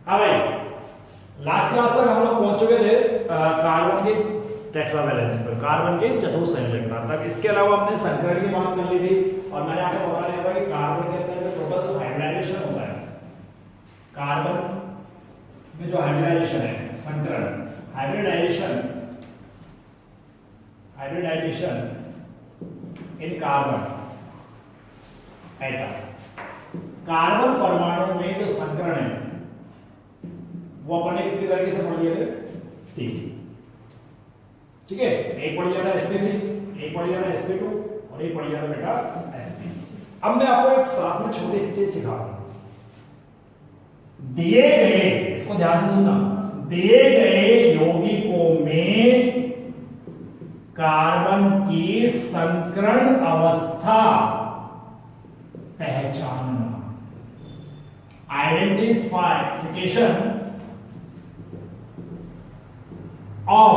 हाँ भाई, last class तक हम लोग पहुंच चुके थे कार्बन की टेट्रावैलेंसी पर, कार्बन के चतुसंयोजकता तक। इसके अलावा हमने संकरण की बात कर ली थी और मैंने आपको बता दिया था कि कार्बन के अंदर जो टोटल हाइब्रिडाइजेशन होता है, कार्बन में जो हाइब्रिडाइजेशन है, संकरण, हाइब्रिडाइजेशन इन कार्बन एटम, कार्बन परमाणु में जो संकरण है वो अपन ने कितनी तरीके से पढ़ लिए थे? 3। ठीक है, एक पढ़ लिया था sp3, एक पढ़ लिया था sp2 और एक पढ़ लिया था बेटा sp। अब मैं आपको एक साथ में छोटी सी चीज सिखा रहा हूं। दिए गए, इसको ध्यान से सुनना, दिए गए यौगिकों में कार्बन की संकरण अवस्था पहचानना, identification of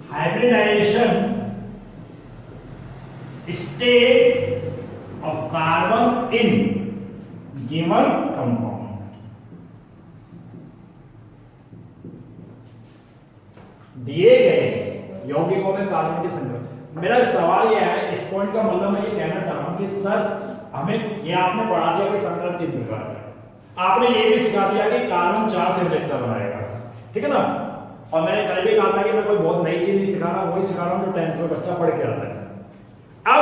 hybridization state of carbon in given compound। दिए गए यौगिकों में कार्बन की संकरण। मेरा सवाल यह है, इस पॉइंट का मतलब मैं ये कहना चाह रहा हूं कि सर हमें ये आपने पढ़ा दिया कि संकरण 3 प्रकार का, आपने ये भी सिखा दिया कि कार्बन 4 संयोजकता बनाएगा, ठीक है ना। और मैंने कल भी कहा था कि मैं कोई बहुत नई चीज नहीं सिखा रहा, वही सिखा रहा हूं जो 10th में बच्चा पढ़ के आता है। अब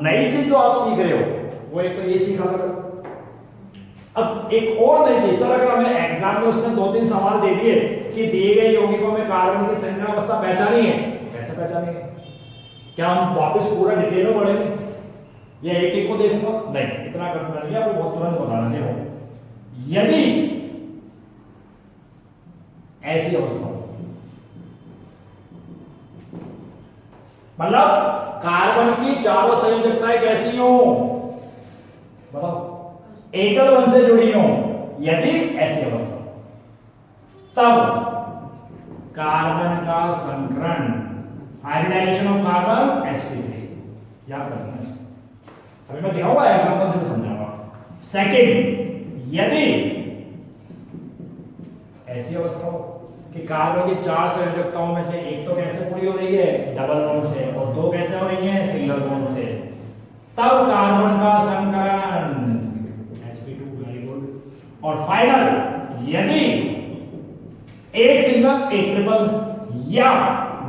नई चीज जो आप सीख रहे हो वो एक तो ये सीखा था, अब एक और नई चीज, सर अगर हमें एग्जाम में उसने 2-3 सवाल दे दिए कि दिए गए यौगिकों में कार्बन की संकरण अवस्था पहचानी है, कैसे पहचानेंगे? क्या हम वापस पूरा डिटेल में पढ़ेंगे या एक एक को देखूंगा? नहीं, इतना करना नहीं है, आपको बहुत तुरंत बताना। देखो, यदि ऐसी अवस्था हो, मतलब कार्बन की चारों संयोजकताएं कैसी हो, बताओ, एकल बंध से जुड़ी हो, यदि ऐसी अवस्था तब कार्बन का संकरण, हाइब्रिडाइजेशन ऑफ कार्बन sp3, याद रखना है। अभी मैं दिखाऊंगा एग्जांपल से समझाऊंगा। सेकंड, यदि ऐसी अवस्था हो कि कार्बन की 4 संयोजकताओं में से एक तो कैसे पूरी हो रही है, डबल बॉन्ड से, और 2 कैसे हो रही है, सिंगल बॉन्ड से, तब कार्बन का संकरण sp2। Very good. और फाइनल, यदि एक सिंगल एक ट्रिपल या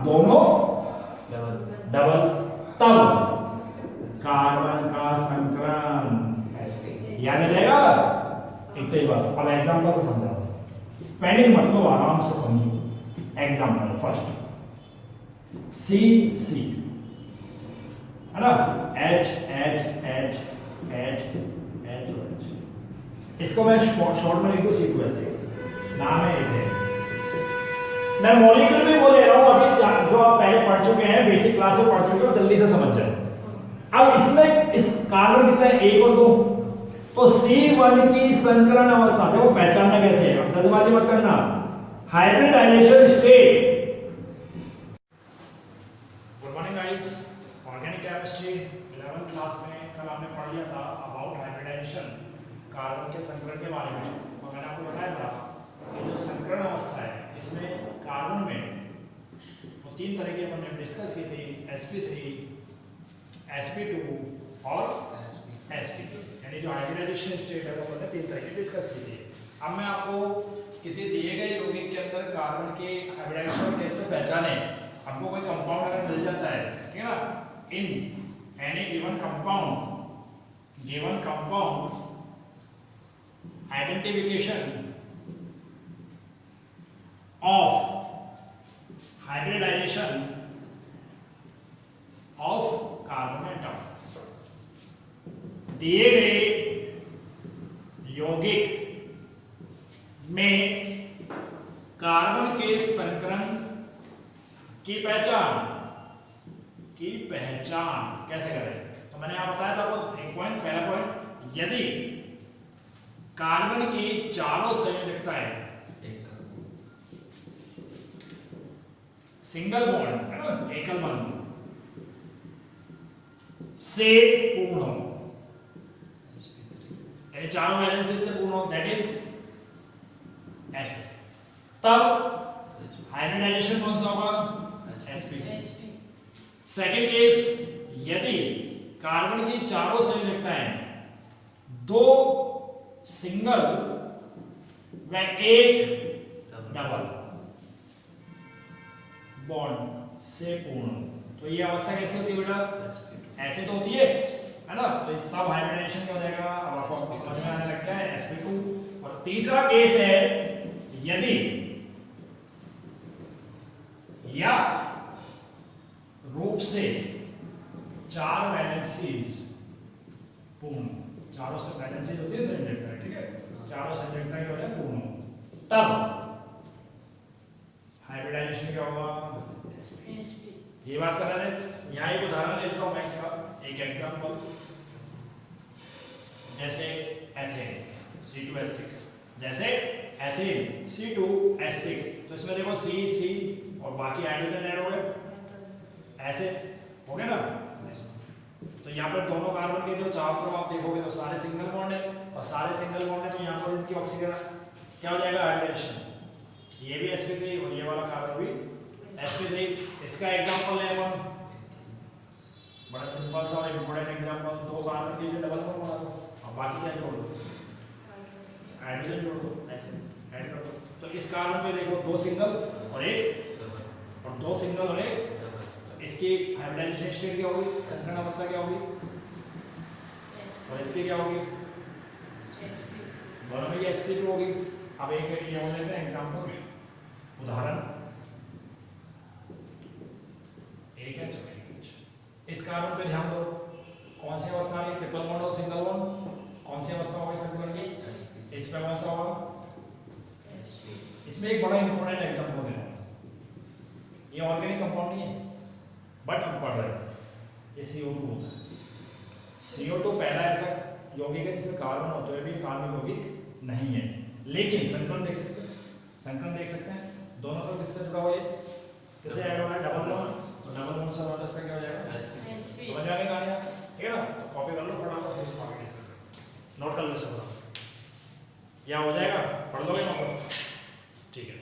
दोनों डबल, तब कार्बन का संकरण sp। याद आ जाएगा? एक तो ये बात। अब एग्जांपल से समझाओ, पैनिक मत लो, आराम से समझो। एग्जांपल फर्स्ट, C है ना, H H H H H H, इसको मैं शॉर्ट में लिख दूं C2H6, नाम है ये। मैं मॉलिक्यूल भी बोल रहा हूं, अभी जो आप पहले पढ़ चुके हैं, बेसिक क्लास में पढ़ चुके हो, जल्दी से समझ जाए। अब इसमें इस कार्बन कितना है, 1 और 2, तो C1 की संकरण अवस्था देखो, पहचानना कैसे है, अब जल्दबाजी मत करना। Hybridization state. Good morning guys, organic chemistry 11th class में कल हमने पढ़ लिया था अबाउट हाइब्रिडाइजेशन, कार्बन के संकरण के बारे में। और मैंने आपको बताया था कि जो संकरण अवस्था है इसमें कार्बन में वो 3 तरह की हमने डिस्कस की थी, sp3, sp2 और sp2, यानी जो हाइब्रिडाइजेशन स्टेट है वो हमने 3 तरह की डिस्कस की थी। अब मैं आपको किसी दिए गए यौगिक के अंदर कार्बन के हाइब्रिडाइजेशन कैसे पहचाने, हमको कोई कंपाउंड अगर मिल जाता है, ठीक है ना, in any given compound identification of hybridization of carbon atom, दिए गए यौगिक में कार्बन के संकरण की पहचान कैसे करें? तो मैंने यहां बताया था आपको एक पॉइंट, पहला पॉइंट, यदि कार्बन की चारों संयोजकताएं सिंगल बॉन्ड है ना, एकल बंध से पूर्ण हो, यानी चारों वैलेंसी से पूर्ण हो, दैट इज ऐसे, तब हाइब्रिडाइजेशन कौन सा होगा? sp2। सेकेंड केस, यदि कार्बन की चारों संयुक्ताएं दो सिंगल व एक डबल बॉन्ड से पूर्ण, तो ये अवस्था कैसे होती है बेटा? ऐसे तो होती है ना? तो तब हाइब्रिडाइजेशन क्या हो जाएगा? अब आपको समझ में आने लगता है, sp2। और तीसरा केस है, यदि या रूप से चार वैलेंसीज पूर्ण, चारों से वैलेंसीज होती है संयुक्ता, ठीक है, चारों संयुक्ता क्या हो जाए? पूर्ण, तब हाइब्रिडाइजेशन क्या होगा? ये बात कर रहे थे। यहाँ एक उदाहरण लेता हूँ मैं इसका, एक एग्जांपल, जैसे एथेन C2H6, जैसे एथेन C2H6, तो इसमें देखो C और बाकी हाइड्रोजन ऐड हो गए, ऐसे हो गए ना? तो यहाँ पर दोनों कार्बन के जो चारों तरफ आप देखोगे तो सारे सिंगल बॉन्ड है, और सारे सिंगल बॉन्ड है तो यहाँ पर इनकी ऑक्सीजन क्या हो जाएगा? हाइब्रिडेशन। ये भी sp3 और ये वाला कार्बन भी sp3। इसका एग्जांपल है अपन, बड़ा सिंपल सा और इम्पोर्टेंट एग्जांपल, दो कार्बन के जो डबल बॉन्ड बना दो और बाकी क्या जोड़ दो? हाइड्रोजन जोड़ दो, ऐसे ऐड कर दो। तो इस कार्बन पे देखो दो सिंगल और एक, और दो सिंगल और एक, तो इसकी हाइब्रिडाइजेशन स्टेट क्या होगी? संकरण अवस्था क्या होगी? और इसकी क्या होगी? दोनों में ये sp2 होगी। अब एक ये हो लेते हैं एग्जांपल, उदाहरण एक है। इस कार्बन पे ध्यान दो, कौन सी अवस्था आ रही है? ट्रिपल बॉन्ड और सिंगल बॉन्ड, कौन सी अवस्था होगी संकरण की? इस पे कौन सा होगा? इसमें एक बड़ा इंपॉर्टेंट एग्जांपल है, ये ऑर्गेनिक कंपाउंड नहीं है बट हम पढ़ रहे हैं, ये CO2 होता है। CO2 पहला ऐसा यौगिक है जिसमें कार्बन होते हुए भी कार्बनिक यौगिक नहीं है, लेकिन संकरण देख सकते हैं, संकरण देख सकते हैं, दोनों को किससे जुड़ा हुआ है? किससे ऐड हो रहा है? डबल बॉन्ड, तो डबल बॉन्ड से वाला इसका क्या हो जाएगा? समझ में आ गया कहानी? ठीक है ना? तो कॉपी कर लो फटाफट, फिर इसको आगे डिस्कस करें, नोट कर लो सब, या हो जाएगा, पढ़ लोगे ना? ठीक है।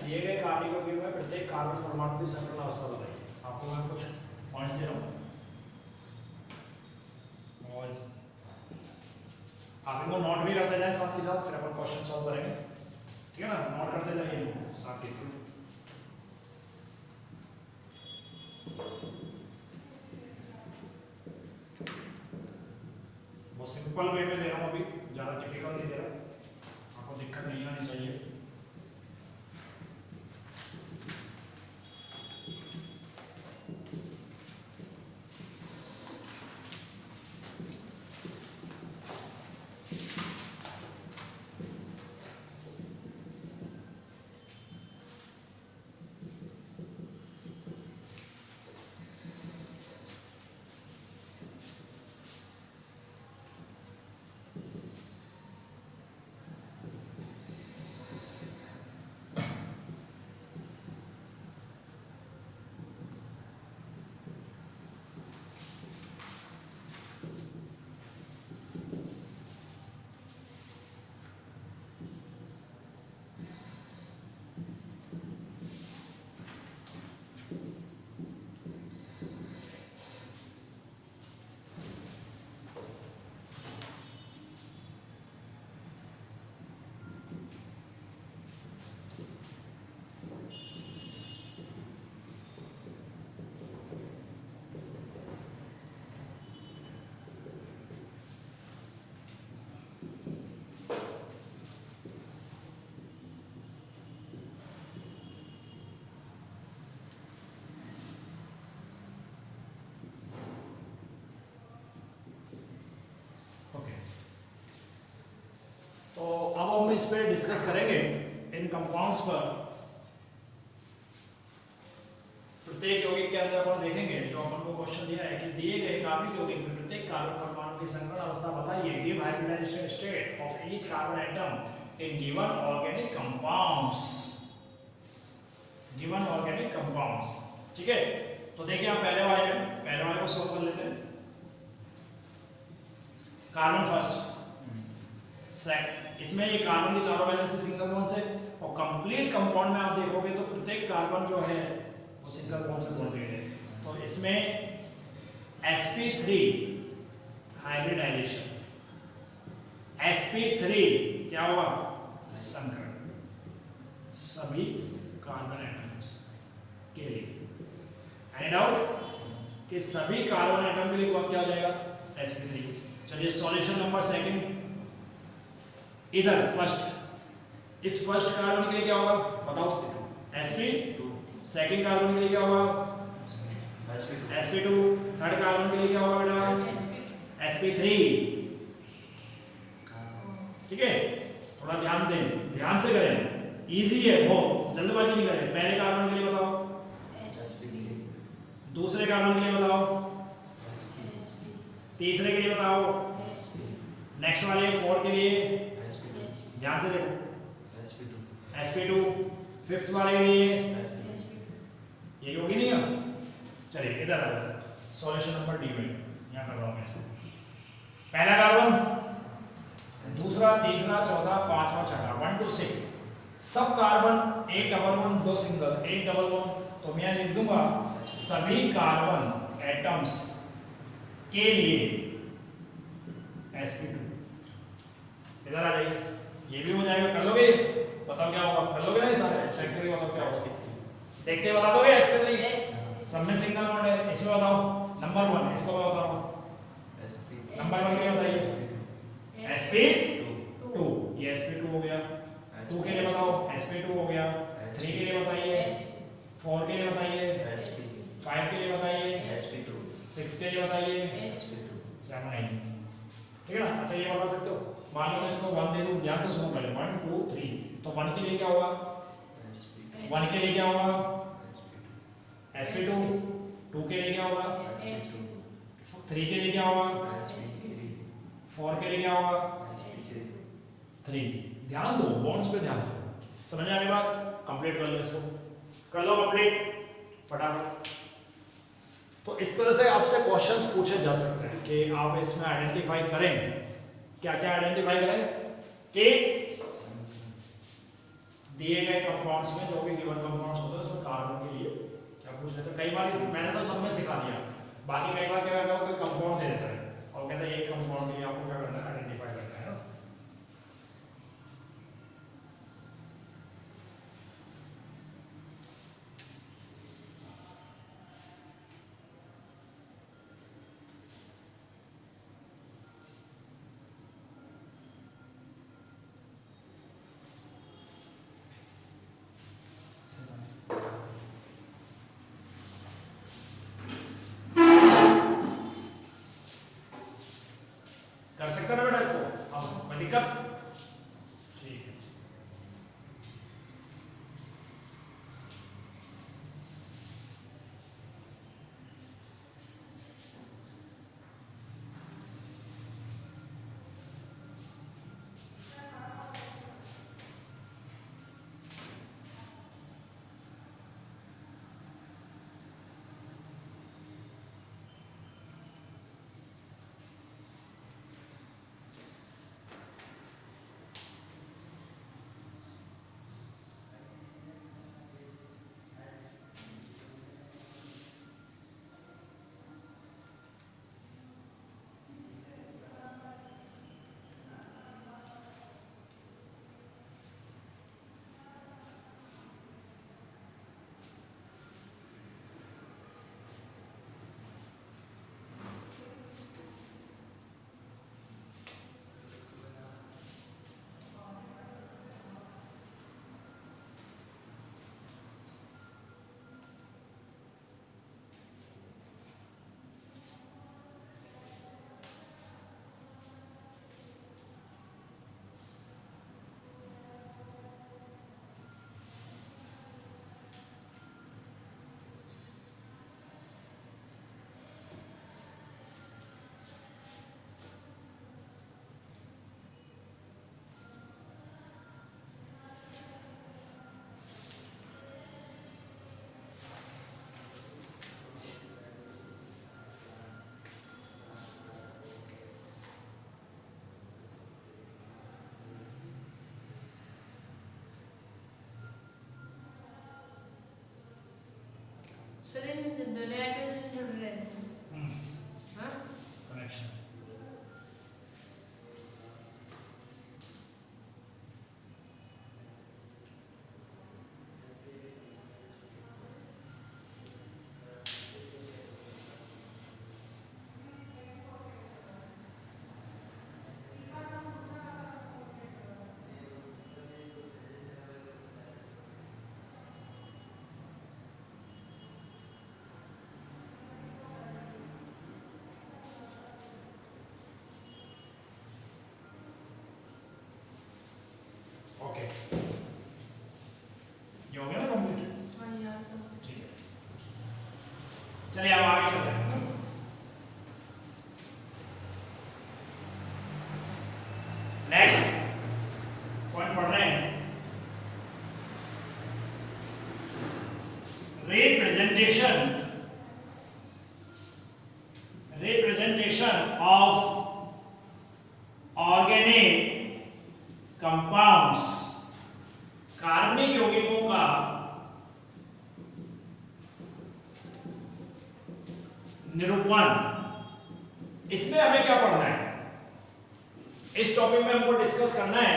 दिए गए कार्बनिक यौगिक में प्रत्येक कार्बन परमाणु की संकरण अवस्था बताइए। आपको मैं कुछ पॉइंट्स दे रहा हूँ और आप इनको नोट भी करते जाए साथ के साथ, फिर अपन क्वेश्चन सॉल्व करेंगे, ठीक है ना। नोट करते जाइए साथ के साथ। बहुत सिंपल वे में दे रहा हूँ अभी, ज़्यादा टिपिकल नहीं दे रहा, आपको दिक्कत नहीं आनी चाहिए। तो अब हम इस पे डिस्कस करेंगे इन कंपाउंड्स पर। प्रत्येक यौगिक के अंदर अपन देखेंगे, जो अपन को क्वेश्चन दिया है कि दिए गए कार्बनिक यौगिक में प्रत्येक कार्बन परमाणु की संकरण अवस्था बताइए। Give hybridization state of each carbon atom in given organic compounds. Given organic compounds, ठीक है। तो देखिए आप पहले वाले को सॉल्व कर लेते हैं। कार्बन फर्स्ट, इसमें ये कार्बन की चारों वैलेंसी सिंगल बॉन्ड से, और कंप्लीट कंपाउंड में आप देखोगे तो प्रत्येक कार्बन जो है वो सिंगल बॉन्ड से बॉन्डेड है। तो इसमें sp3 हाइब्रिडाइजेशन, sp3 क्या हुआ, संकरण सभी कार्बन एटम्स के लिए। एनी डाउट कि सभी कार्बन एटम के लिए क्या हो जाएगा, sp3। चलिए सॉल्यूशन नंबर सेकंड, इधर फर्स्ट, इस फर्स्ट कार्बन के लिए क्या होगा बताओ, sp2। सेकंड कार्बन के लिए क्या होगा, sp2। थर्ड कार्बन के लिए क्या होगा बेटा, sp3। ठीक है, थोड़ा ध्यान दें, ध्यान से करें, इजी है बहुत, जल्दबाजी नहीं करें। पहले कार्बन के लिए बताओ, दूसरे कार्बन के लिए बताओ, तीसरे के लिए बताओ, नेक्स्ट वाले 4 के लिए ध्यान से देखो, sp2। फिफ्थ वाले के लिए ये होगी नहीं है। चलिए इधर आ जाओ, सॉल्यूशन नंबर डी में यहाँ कर रहा हूँ मैं। पहला कार्बन, दूसरा, तीसरा, चौथा, पांचवा, छठा, 1 to 6 सब कार्बन, एक डबल बॉन्ड, 2 सिंगल, एक डबल बॉन्ड। तो मैं लिख दूंगा सभी कार्बन एटम्स के लिए sp2। इधर आ जाइए, ये भी हो जाएगा, कर लोगे, बताओ क्या होगा, कर लोगे ना ये सारे चेक करके बताओ क्या होगा, देखते बता दोगे। sp3 सब में सिंगल बॉन्ड है, इसमें बताओ नंबर 1, इसको बताओ नंबर 1 क्या बताइए, sp2। ये sp2 हो गया। 2 के लिए बताओ, sp2 हो गया। 3 के लिए बताइए, 4 के लिए बताइए, 5 के लिए बताइए, 6 के लिए बताइए, 7, 8। ठीक है ना। अच्छा ये बता सकते हो, मान लो मैं इसको 1 दे दूं, ध्यान से सुनो पहले, 1 2 3। तो 1 के लिए क्या होगा, 1 के लिए क्या होगा, sp2। 2 के लिए क्या होगा, 3 के लिए क्या होगा, 4 के लिए क्या होगा, 3। ध्यान दो, बॉन्ड्स पे ध्यान दो, समझ आने बात। कंप्लीट कर लो इसको, कर लो कंप्लीट फटाफट। तो इस तरह से आपसे क्वेश्चंस पूछे जा सकते हैं कि आप इसमें आइडेंटिफाई करें, क्या क्या आइडेंटिफाई करें कि दिए गए कंपाउंड्स में जो भी गिवन कंपाउंड्स होते हैं उसमें कार्बन के लिए क्या पूछ रहे थे। कई बार मैंने तो सब में सिखा दिया, बाकी कई बार क्या होगा कोई कंपाउंड दे देता है और कहता है एक कंपाउंड के लिए आपको क्या करना है, आइडेंटिफाई करना है ना। कर सकते हैं ना बेटा इसको, अब कोई दिक्कत? ठीक है। सर इनमें से दो नाइट्रोजन जुड़ रहे हैं। हाँ कनेक्शन ओके, ये हो गया ना कंप्लीट? हाँ यार तो ठीक है, चलिए अब आगे चलते हैं। नेक्स्ट पॉइंट पढ़ रहे हैं, रिप्रेजेंटेशन ऑफ ऑर्गेनिक कंपाउंड्स, कार्बनिक यौगिकों का निरूपण। इसमें हमें क्या पढ़ना है, इस टॉपिक में हमको डिस्कस करना है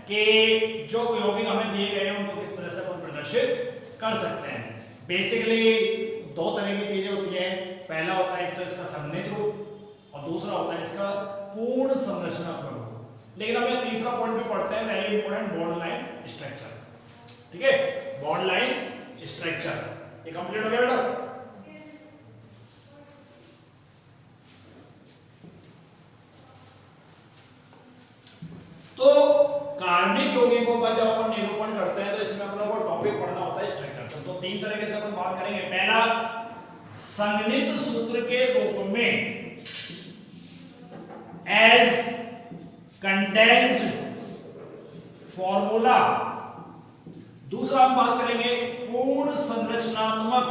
कि जो यौगिक हमें दिए गए हैं उनको किस तरह से हम प्रदर्शित कर सकते हैं। बेसिकली दो तरह की चीजें होती हैं, पहला होता है एक तो इसका संघनित रूप और दूसरा होता है इसका पूर्ण संरचनात्मक रूप। लेकिन हम ये तीसरा पॉइंट भी पढ़ते हैं, very important, bond line structure. ठीक है, बॉन्ड लाइन स्ट्रक्चर ये कंप्लीट हो गया बेटा। तो कार्बनिक यौगिकों का जब अपन निरूपण करते हैं तो इसमें अपना को टॉपिक पढ़ना होता है स्ट्रक्चर। तो तीन तरीके से अपन बात करेंगे। पहला, संघनित सूत्र के रूप में एज कंडेंस्ड फॉर्मूला। दूसरा हम बात करेंगे पूर्ण संरचनात्मक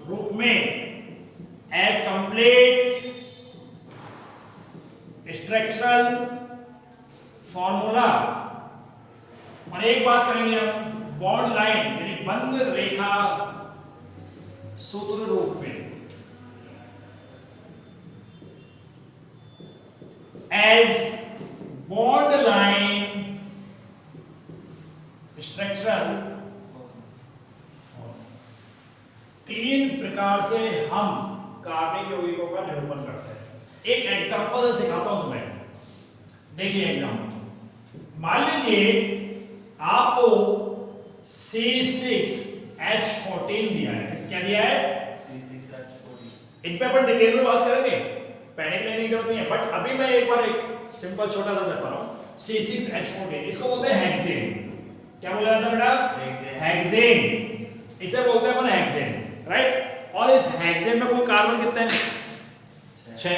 रूप में एज कंप्लीट स्ट्रक्चरल फॉर्मूला। और एक बात करेंगे हम बॉन्ड लाइन यानी बंद रेखा सूत्र रूप में एज बॉन्ड लाइन स्ट्रक्चरल। तीन प्रकार से हम कार्बनिक यौगिकों का निरूपण करते हैं। एक एग्जांपल से सिखाता हूं तुम्हें, देखिए एग्जांपल। मान लीजिए आपको C6H14 दिया है। क्या दिया है? C6H14। इन पे अपन डिटेल में बात करेंगे, पैनिक लेने की जरूरत नहीं है, बट अभी मैं एक बार एक सिंपल छोटा सा बता रहा हूं। C6H14 इसको बोलते हैं हेक्सेन। क्या बोला जाता है बेटा? हेक्सेन। इसे बोलते हैं अपन हेक्सेन, राइट। और इस हेक्सेन में कुल कार्बन कितने हैं? 6।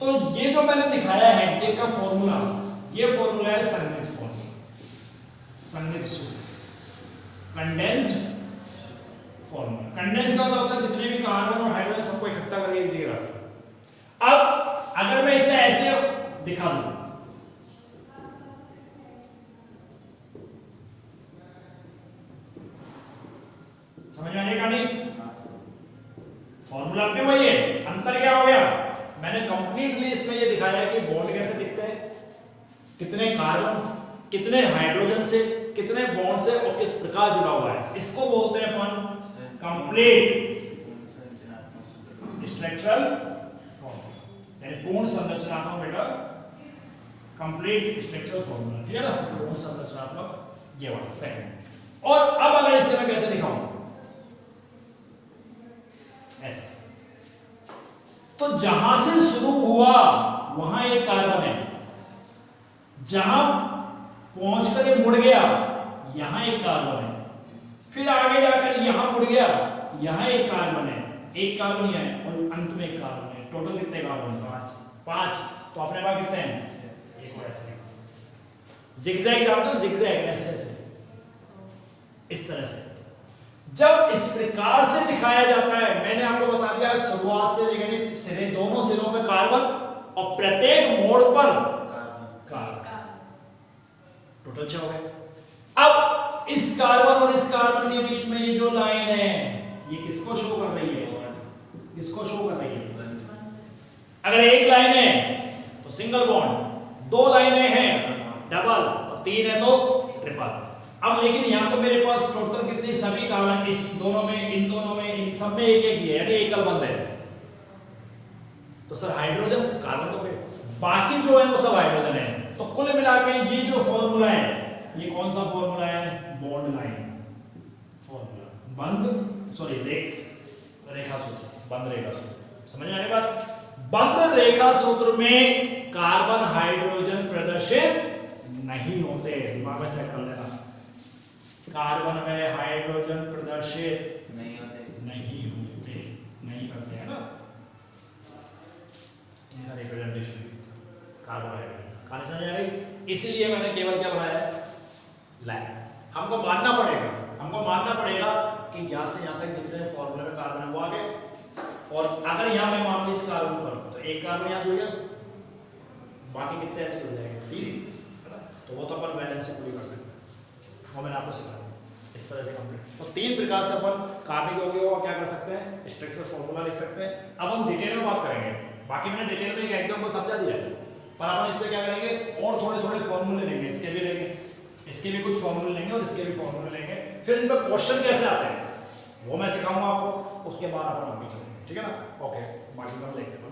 तो ये जो मैंने दिखाया है हेक्सेन का फॉर्मूला, ये फॉर्मूला है संगठित फॉर्मूला, संगठित सूत्र, कंडेंस्ड फॉर्मूला। कंडेंस का मतलब होता है जितने भी कार्बन और हाइड्रोजन सबको इकट्ठा करके एक जगह रखना। अब अगर मैं इसे ऐसे दिखा दूं, समझ में आएगा नहीं? फॉर्मूला भी वही है, अंतर क्या हो गया? मैंने कंप्लीटली इसमें ये दिखाया है कि बॉन्ड कैसे दिखते हैं, कितने कार्बन, कितने हाइड्रोजन से, कितने बॉन्ड से और किस प्रकार जुड़ा हुआ है। इसको बोलते हैं अपन कंप्लीट स्ट्रक्चरल फॉर्मूला, यानी पूर्ण संरचनात्मक बेटा कंप्लीट स्ट्रक्चरल फॉर्मूला, ठीक है ना? पूर्ण संरचनात्मक ये वाला सेकंड। और अब अगर इसे मैं कैसे दिखाऊं, ऐसे, तो जहां से शुरू हुआ वहां एक कार्बन है, जहां पहुंचकर ये मुड़ गया यहां एक कार्बन है, फिर आगे जाकर यहां मुड़ गया यहां एक कार्बन है, एक कार्बन ही है और अंत में एक कार्बन है। टोटल कितने कार्बन? 5। तो अपने पास कितने हैं? इसको ऐसे जिगजैग जानते हो? जिगजैग ऐसे ऐसे इस तरह से। जब इस प्रकार से दिखाया जाता है, मैंने आपको बता दिया शुरुआत से लेकर सिरे, दोनों सिरों पे कार्बन और प्रत्येक मोड़ पर कार्बन, टोटल 6 हो गए। अब इस कार्बन और इस कार्बन के बीच में ये जो लाइन है ये किसको शो कर रही है? किसको शो कर रही है? अगर एक लाइन है तो सिंगल बॉन्ड, 2 लाइनें हैं डबल और 3 है तो ट्रिपल। अब लेकिन यहां तो मेरे पास टोटल कितनी सभी कार्बन, इस दोनों में, इन दोनों में, इन सब में एक एक ही है, यानी एकल बंद है। तो सर हाइड्रोजन कार्बन तो पे बाकी जो है वो सब हाइड्रोजन है। तो कुल मिला के ये जो फॉर्मूला है ये कौन सा फॉर्मूला है? बॉन्ड लाइन फॉर्मूला, बंद सॉरी रेखा सूत्र, बंद रेखा सूत्र। समझ में आने बात? बंद रेखा सूत्र में कार्बन हाइड्रोजन प्रदर्शित नहीं होते, दिमाग में सेट कर लेना। कार्बन में हाइड्रोजन प्रदर्शित नहीं होते, नहीं करते हैं ना, इनका रिप्रेजेंटेशन कार्बन हाइड्रोजन। कहानी समझ आ गई? इसीलिए मैंने केवल क्या बनाया है? लाइन। हमको मानना पड़ेगा कि यहां से यहां तक जितने फॉर्मूले में कार्बन है वो आ गए, और अगर यहां मैं मानूं इस कार्बन पर तो एक कार्बन यहां जुड़ गया, बाकी कितने एच जुड़ जाएंगे? 3, है ना? तो वो तो अपन बैलेंस से पूरी कर सकते हैं, वो मैंने आपको सिखाया इस तरह से कंप्लीट। तो 3 प्रकार से अपन कार्बनिक यौगिकों का क्या कर सकते हैं? स्ट्रक्चर फॉर्मूला लिख सकते हैं। अब हम डिटेल में बात करेंगे, बाकी मैंने डिटेल में एक एग्जांपल समझा दिया है, पर अपन इस पे क्या करेंगे और थोड़े फॉर्मूले लेंगे, इसके भी लेंगे, इसके भी कुछ फॉर्मूले लेंगे और इसके भी फॉर्मूले लेंगे। फिर इन पर क्वेश्चन कैसे आते हैं वो मैं सिखाऊंगा आपको, उसके बाद अपन आगे चलेंगे, ठीक है ना? ओके, बाकी हम देखते हैं।